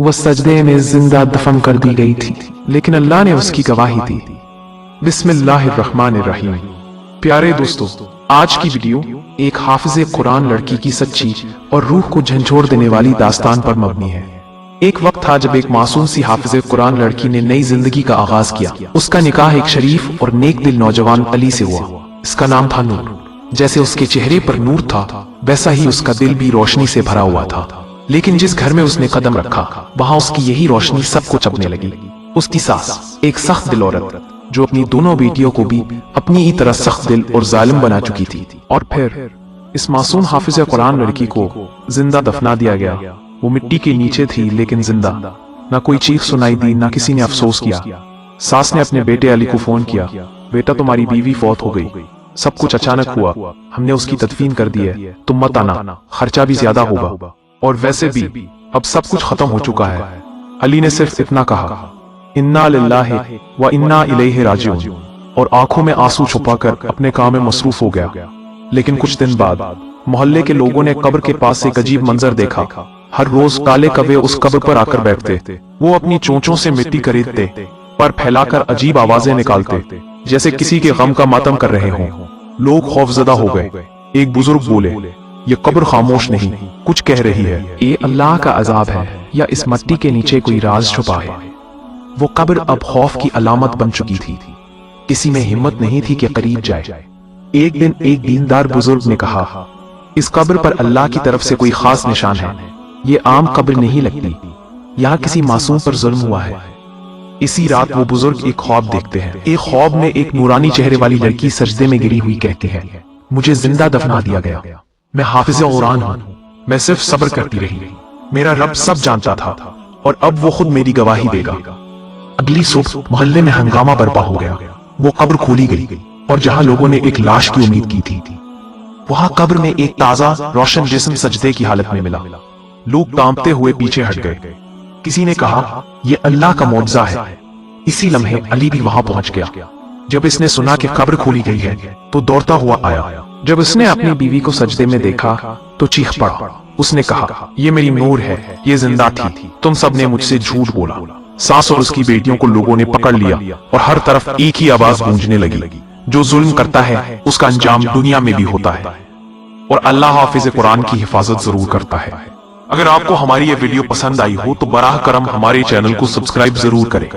वह सजदे में जिंदा दफन कर दी गई थी, लेकिन अल्लाह ने उसकी गवाही दी। बिस्मिल्लाहिर्रहमानिर्रहीम। प्यारे दोस्तों, आज की वीडियो एक हाफिज़े कुरान लड़की की सच्ची और रूह को झंझोड़ देने वाली दास्तान पर मबनी है। एक वक्त था जब एक मासूम सी हाफिज़े कुरान लड़की ने नई जिंदगी का आगाज किया। उसका निकाह एक शरीफ और नेक दिल नौजवान अली से हुआ। इसका नाम था नूर। जैसे उसके चेहरे पर नूर था, वैसा ही उसका दिल भी रोशनी से भरा हुआ था। लेकिन जिस घर में उसने कदम रखा, वहां उसकी यही रोशनी सबको चपने लगी। उसकी सास, एक सख्त दिल औरत, जो अपनी दोनों बेटियों को भी अपनी ही तरह सख्त दिल और जालिम बना चुकी थी। और फिर इस मासूम हाफिज़े कुरान लड़की को जिंदा दफना दिया गया। वो मिट्टी के नीचे थी, लेकिन जिंदा। ना कोई चीख सुनाई दी, ना किसी ने अफसोस किया। सास ने अपने बेटे अली को फोन किया, बेटा तुम्हारी बीवी फौत हो गई, सब कुछ अचानक हुआ, हमने उसकी तदफीन कर दी है, तुम मत आना, खर्चा भी ज्यादा होगा, और वैसे भी अब सब कुछ खत्म हो चुका है। अली ने सिर्फ इतना कहा, इन्ना लिल्लाहि व इन्ना इलैहि राजिऊन, और आंखों में आंसू छुपाकर अपने काम में मसरूफ हो गया। लेकिन कुछ दिन बाद मोहल्ले के लोगों ने कब्र के पास एक अजीब मंजर देखा। हर रोज काले कौवे उस कब्र पर आकर बैठते। वो अपनी चोंचों से मिट्टी खरीदते, पर फैलाकर अजीब आवाजें निकालते, जैसे किसी के गम का मातम कर रहे हों। लोग खौफजदा हो गए। एक बुजुर्ग बोले, ये कब्र खामोश नहीं, कुछ कह रही है। ये अल्लाह का अजाब है, या इस मिट्टी के नीचे कोई राज छुपा है। वो कब्र अब खौफ की अलामत बन चुकी थी। किसी में हिम्मत नहीं थी कि करीब जाए। एक दिन एक दीनदार बुजुर्ग ने कहा, इस कब्र पर अल्लाह की तरफ से कोई खास निशान है। ये आम कब्र नहीं लगती, यहाँ किसी मासूम पर जुल्म हुआ है। इसी रात वो बुजुर्ग एक ख्वाब देखते हैं। एक ख्वाब में एक नूरानी चेहरे वाली लड़की सजदे में गिरी हुई कहती है, मुझे जिंदा दफना दिया गया, मैं हाफिज़े कुरान हूँ, मैं सिर्फ सब्र करती रही, मेरा रब सब जानता था, और अब वो खुद मेरी गवाही देगा। अगली सुबह मोहल्ले में हंगामा बर्पा हो गया। वो कब्र खोली गई, और जहां लोगों ने एक लाश की उम्मीद की थी, वहां कब्र में एक ताजा रोशन जिस्म सजदे की हालत में मिला। लोग कांपते हुए पीछे हट गए। किसी ने कहा, यह अल्लाह का मौजज़ा है। इसी लम्हे अली भी वहां पहुंच गया। जब इसने सुना कि कब्र खोली गई है, तो दौड़ता हुआ आया। जब उसने अपनी बीवी को सजदे में देखा, तो चीख पड़ा। उसने कहा, ये मेरी नूर है, ये जिंदा थी, तुम सब ने मुझसे झूठ बोला। सास और उसकी बेटियों को लोगों ने पकड़ लिया, और हर तरफ एक ही आवाज गूंजने लगी, जो जुल्म करता है उसका अंजाम दुनिया में भी होता है, और अल्लाह हाफिज़े कुरान की हिफाजत जरूर करता है। अगर आपको हमारी ये वीडियो पसंद आई हो, तो बराह करम हमारे चैनल को सब्सक्राइब जरूर करें।